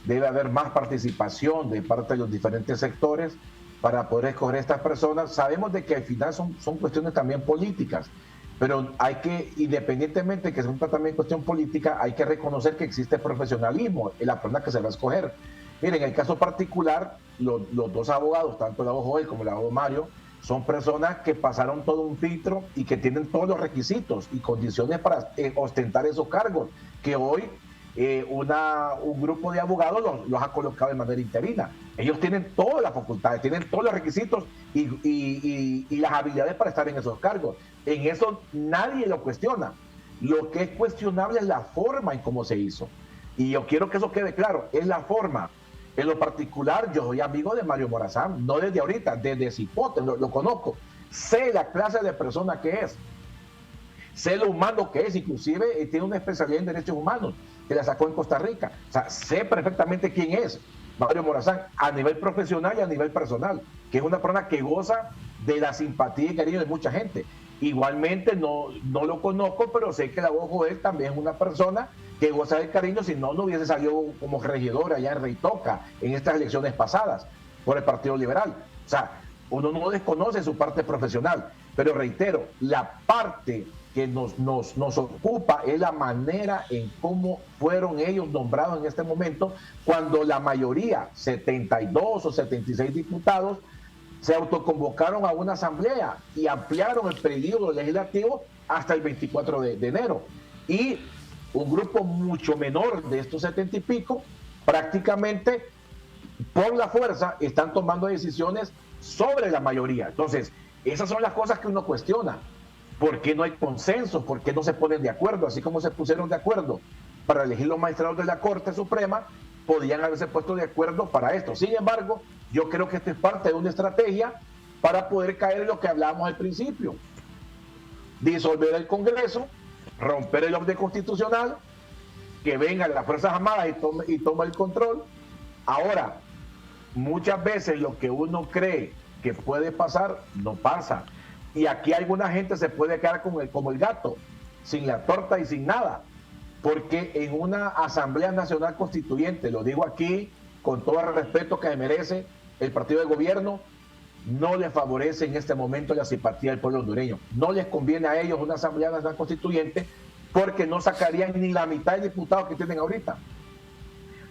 Debe haber más participación de parte de los diferentes sectores para poder escoger a estas personas. Sabemos de que al final son cuestiones también políticas, pero hay que, independientemente de que sea también cuestión política, hay que reconocer que existe profesionalismo en la persona que se va a escoger. Miren, en el caso particular, los dos abogados, tanto el abogado Joel como el abogado Mario, son personas que pasaron todo un filtro y que tienen todos los requisitos y condiciones para ostentar esos cargos, que hoy un grupo de abogados los ha colocado de manera interina. Ellos tienen todas las facultades, tienen todos los requisitos y las habilidades para estar en esos cargos. En eso nadie lo cuestiona. Lo que es cuestionable es la forma en cómo se hizo. Y yo quiero que eso quede claro, es la forma. En lo particular, yo soy amigo de Mario Morazán, no desde ahorita, desde Cipote, lo conozco. Sé la clase de persona que es, sé lo humano que es, inclusive tiene una especialidad en derechos humanos, que la sacó en Costa Rica. O sea, sé perfectamente quién es Mario Morazán, a nivel profesional y a nivel personal, que es una persona que goza de la simpatía y cariño de mucha gente. Igualmente no lo conozco, pero sé que el abogado Joel también es una persona que goza del cariño, si no hubiese salido como regidor allá en Reitoca en estas elecciones pasadas por el Partido Liberal. O sea, uno no desconoce su parte profesional, pero reitero, la parte que nos ocupa es la manera en cómo fueron ellos nombrados en este momento, cuando la mayoría, 72 o 76 diputados, se autoconvocaron a una asamblea y ampliaron el periodo legislativo hasta el 24 de enero. Y un grupo mucho menor de estos 70 y pico, prácticamente por la fuerza, están tomando decisiones sobre la mayoría. Entonces, esas son las cosas que uno cuestiona. ¿Por qué no hay consenso? ¿Por qué no se ponen de acuerdo? Así como se pusieron de acuerdo para elegir los magistrados de la Corte Suprema, podían haberse puesto de acuerdo para esto. Sin embargo, yo creo que esto es parte de una estrategia para poder caer en lo que hablábamos al principio. Disolver el Congreso, romper el orden constitucional, que vengan las Fuerzas Armadas y toma el control. Ahora, muchas veces lo que uno cree que puede pasar, no pasa. Y aquí alguna gente se puede quedar como el gato, sin la torta y sin nada. Porque en una Asamblea Nacional Constituyente, lo digo aquí con todo el respeto que merece el partido de gobierno, no les favorece en este momento la simpatía del pueblo hondureño. No les conviene a ellos una Asamblea Nacional Constituyente porque no sacarían ni la mitad de diputados que tienen ahorita.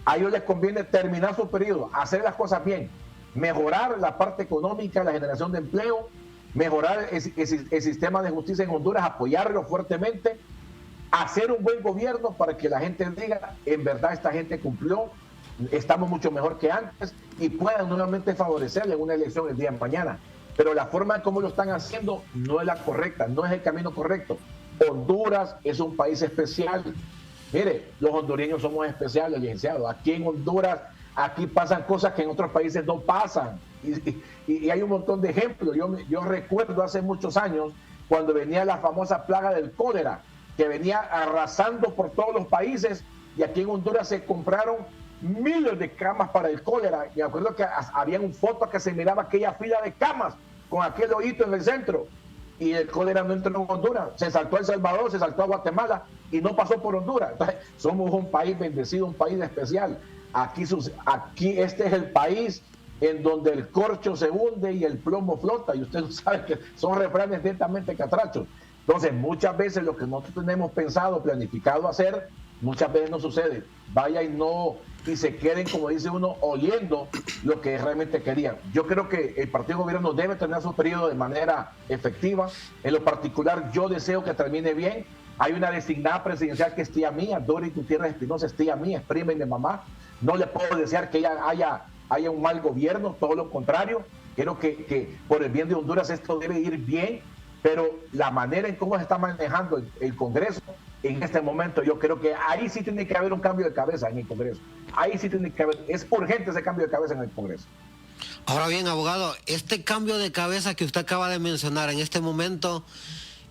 A ellos les conviene terminar su periodo, hacer las cosas bien, mejorar la parte económica, la generación de empleo, mejorar el sistema de justicia en Honduras, apoyarlo fuertemente hacer un buen gobierno para que la gente diga, en verdad esta gente cumplió, estamos mucho mejor que antes y puedan nuevamente favorecerle en una elección el día de mañana. Pero la forma en cómo lo están haciendo no es la correcta, no es el camino correcto. Honduras es un país especial. Mire, los hondureños somos especiales, licenciado. Aquí en Honduras, aquí pasan cosas que en otros países no pasan. Y hay un montón de ejemplos. Yo recuerdo hace muchos años cuando venía la famosa plaga del cólera, que venía arrasando por todos los países, y aquí en Honduras se compraron miles de camas para el cólera. Y me acuerdo que había una foto que se miraba aquella fila de camas con aquel hoyito en el centro. Y el cólera no entró en Honduras, se saltó a El Salvador, se saltó a Guatemala y no pasó por Honduras. Entonces, somos un país bendecido, un país especial. Aquí este es el país en donde el corcho se hunde y el plomo flota, y usted sabe que son refranes netamente catrachos. Entonces, muchas veces lo que nosotros tenemos pensado, planificado hacer, muchas veces no sucede. Vaya y se queden, como dice uno, oyendo lo que realmente querían. Yo creo que el partido de gobierno debe terminar su periodo de manera efectiva. En lo particular, yo deseo que termine bien. Hay una designada presidencial que es tía mía, Dori Gutiérrez Espinosa es tía mía, es prima y de mamá. No le puedo desear que ella haya un mal gobierno, todo lo contrario. Creo que por el bien de Honduras esto debe ir bien, pero la manera en cómo se está manejando el Congreso en este momento, yo creo que ahí sí tiene que haber un cambio de cabeza en el Congreso. Ahí sí tiene que haber, es urgente ese cambio de cabeza en el Congreso. Ahora bien, abogado, este cambio de cabeza que usted acaba de mencionar en este momento,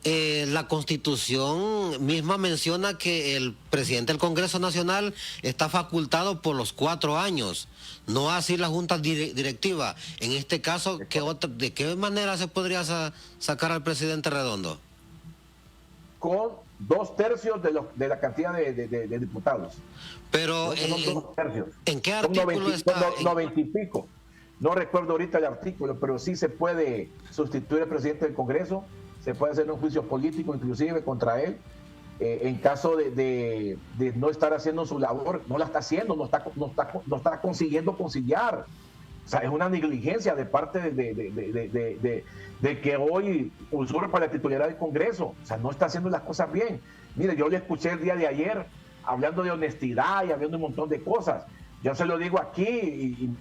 la Constitución misma menciona que el presidente del Congreso Nacional está facultado por los 4 años, no así la Junta Directiva. En este caso, ¿de qué manera se podría sacar al presidente Redondo? Con 2/3 de la cantidad de diputados. Pero ¿en qué artículo está? 90 y pico. No recuerdo ahorita el artículo, pero sí se puede sustituir al presidente del Congreso, se puede hacer un juicio político inclusive contra él, en caso de no estar haciendo su labor. No la está haciendo, no está consiguiendo conciliar. O sea, es una negligencia de parte de que hoy usurpa la titularidad del Congreso. O sea, no está haciendo las cosas bien. Mire, yo le escuché el día de ayer hablando de honestidad y hablando de un montón de cosas. Yo se lo digo aquí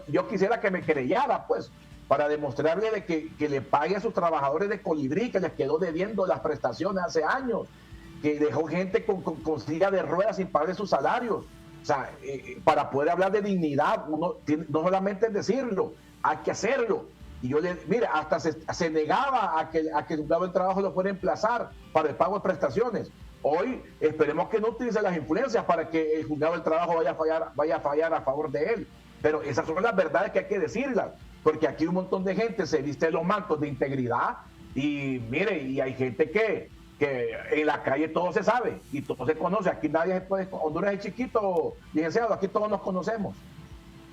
yo quisiera que me creyera, pues, para demostrarle de que le pague a sus trabajadores de Colibrí, que les quedó debiendo las prestaciones hace años, que dejó gente con silla de ruedas sin pagar sus salarios. O sea, para poder hablar de dignidad, uno no solamente es decirlo, hay que hacerlo. Y mire, hasta se negaba a que el juzgado del trabajo lo fuera a emplazar para el pago de prestaciones. Hoy esperemos que no utilice las influencias para que el juzgado del trabajo vaya a fallar a favor de él. Pero esas son las verdades que hay que decirlas, porque aquí un montón de gente se viste los mantos de integridad y mire, y hay gente que en la calle todo se sabe y todo se conoce. Aquí nadie se puede. Honduras es chiquito, licenciado, aquí todos nos conocemos.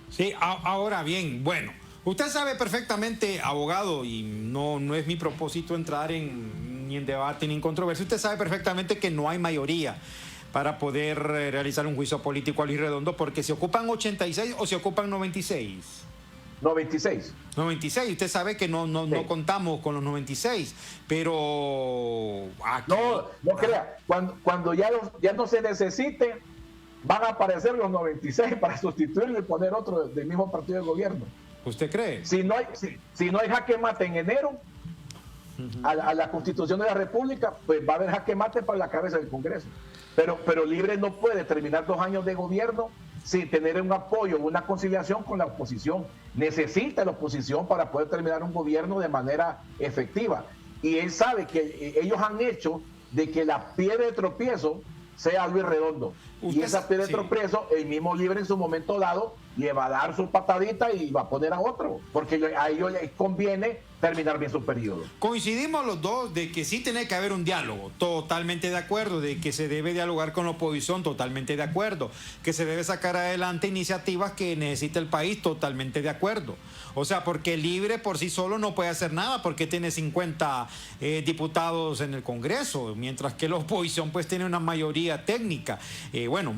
Sí, ahora bien, bueno, usted sabe perfectamente, abogado, y no es mi propósito entrar ni en debate ni en controversia, usted sabe perfectamente que no hay mayoría para poder realizar un juicio político a Luis Redondo, porque se ocupan 86 o se ocupan 96. 96. 96, usted sabe que no contamos con los 96, pero aquí, no crea, cuando ya no se necesite, van a aparecer los 96 para sustituirlo y poner otro del mismo partido de gobierno. ¿Usted cree? Si no hay jaque mate en enero a la Constitución de la República, pues va a haber jaque mate para la cabeza del Congreso. Pero Libre no puede terminar 2 años de gobierno sin tener un apoyo, una conciliación con la oposición. Necesita la oposición para poder terminar un gobierno de manera efectiva. Y él sabe que ellos han hecho de que la piedra de tropiezo sea Luis Redondo. Y esa piedra de tropiezo, el mismo Libre en su momento dado, le va a dar su patadita y va a poner a otro, porque a ellos les conviene terminar bien su periodo. Coincidimos los dos de que sí tiene que haber un diálogo, totalmente de acuerdo, de que se debe dialogar con la oposición, totalmente de acuerdo, que se debe sacar adelante iniciativas que necesita el país, totalmente de acuerdo. O sea, porque Libre por sí solo no puede hacer nada, porque tiene 50 diputados en el Congreso, mientras que la oposición pues tiene una mayoría técnica. Bueno,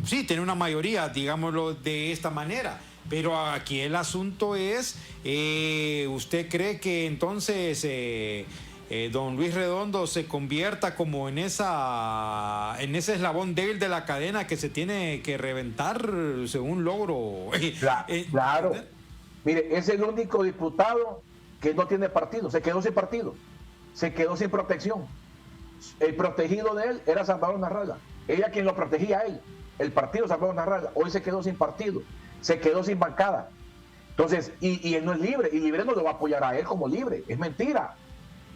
sí, tiene una mayoría, digámoslo de esta manera. Pero aquí el asunto es, ¿usted cree que entonces don Luis Redondo se convierta como en ese eslabón débil de la cadena que se tiene que reventar según logro. Claro. Mire, es el único diputado que no tiene partido, se quedó sin partido, se quedó sin protección. El protegido de él era Salvador Narrala, ella quien lo protegía a él, el partido Salvador Narrala, hoy se quedó sin partido, se quedó sin bancada. Entonces, y él no es libre, y libre no lo va a apoyar a él como libre, es mentira.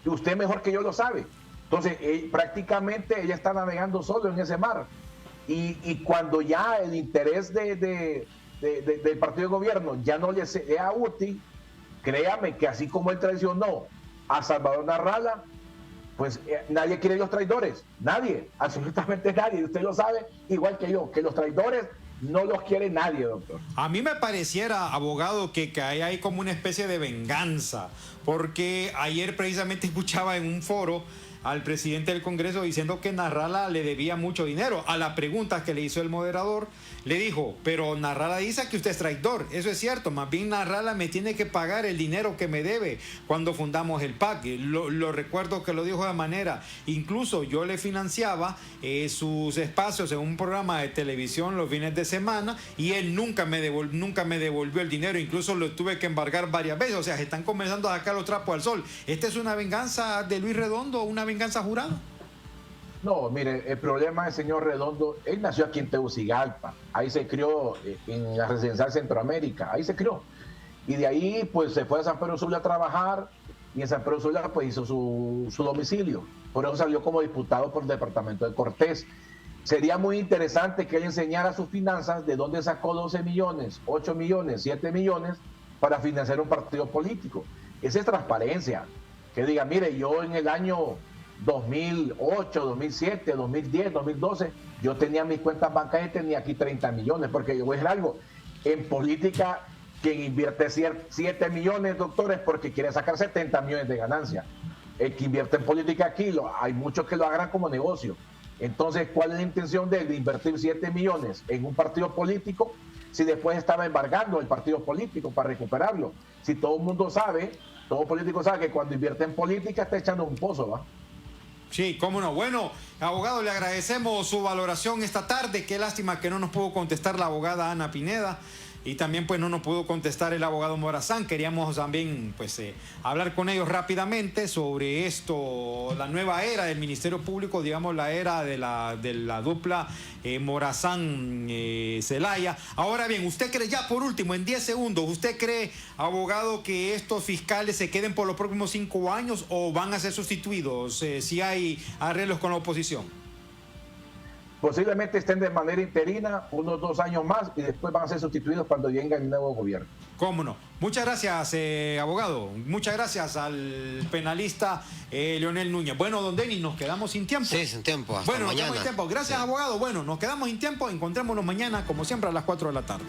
Y usted mejor que yo lo sabe. Entonces, prácticamente ella está navegando solo en ese mar. Y cuando ya el interés del partido de gobierno ya no le sea útil, créame que así como él traicionó a Salvador Narrala, pues nadie quiere los traidores, nadie, absolutamente nadie, usted lo sabe igual que yo, que los traidores no los quiere nadie, doctor. A mí me pareciera, abogado, que hay como una especie de venganza, porque ayer precisamente escuchaba en un foro al presidente del Congreso diciendo que Narrala le debía mucho dinero. A la pregunta que le hizo el moderador, le dijo, pero Narrala dice que usted es traidor. Eso es cierto, más bien Narrala me tiene que pagar el dinero que me debe cuando fundamos el PAC. Lo recuerdo que lo dijo de manera, incluso yo le financiaba sus espacios en un programa de televisión los fines de semana y él nunca me devolvió el dinero, incluso lo tuve que embargar varias veces. O sea, se están comenzando a sacar los trapos al sol. ¿Esta es una venganza de Luis Redondo, una venganza jurada? No, mire, el problema del señor Redondo, él nació aquí en Tegucigalpa, ahí se crió en la Residencial Centroamérica, ahí se crió. Y de ahí pues se fue a San Pedro Sula a trabajar y en San Pedro Sula pues hizo su domicilio. Por eso salió como diputado por el departamento de Cortés. Sería muy interesante que él enseñara sus finanzas, de dónde sacó 12 millones, 8 millones, 7 millones para financiar un partido político. Esa es transparencia. Que diga, mire, yo en el año 2008, 2007, 2010, 2012, yo tenía mis cuentas bancarias y tenía aquí 30 millones, porque yo voy a decir algo, en política quien invierte 7 millones, doctores, porque quiere sacar 70 millones de ganancia. El que invierte en política aquí, hay muchos que lo agarran como negocio. Entonces, ¿cuál es la intención de él de invertir 7 millones en un partido político si después estaba embargando el partido político para recuperarlo? Si todo el mundo sabe, todo político sabe que cuando invierte en política está echando un pozo, ¿va? Sí, cómo no. Bueno, abogado, le agradecemos su valoración esta tarde. Qué lástima que no nos pudo contestar la abogada Ana Pineda y también pues no nos pudo contestar el abogado Morazán. Queríamos también pues hablar con ellos rápidamente sobre esto, la nueva era del Ministerio Público, digamos la era de la dupla Morazán-Zelaya. Ahora bien, ¿usted cree, ya por último, en 10 segundos, usted cree, abogado, que estos fiscales se queden por los próximos 5 años o van a ser sustituidos si hay arreglos con la oposición? Posiblemente estén de manera interina unos 2 años más y después van a ser sustituidos cuando llegue el nuevo gobierno. ¿Cómo no? Muchas gracias, abogado. Muchas gracias al penalista Leonel Núñez. Bueno, don Denis, nos quedamos sin tiempo. Sí, sin tiempo. Hasta bueno, mañana. Nos quedamos sin tiempo. Gracias, abogado. Bueno, nos quedamos sin tiempo. Encontrémonos mañana, como siempre, a las 4 de la tarde.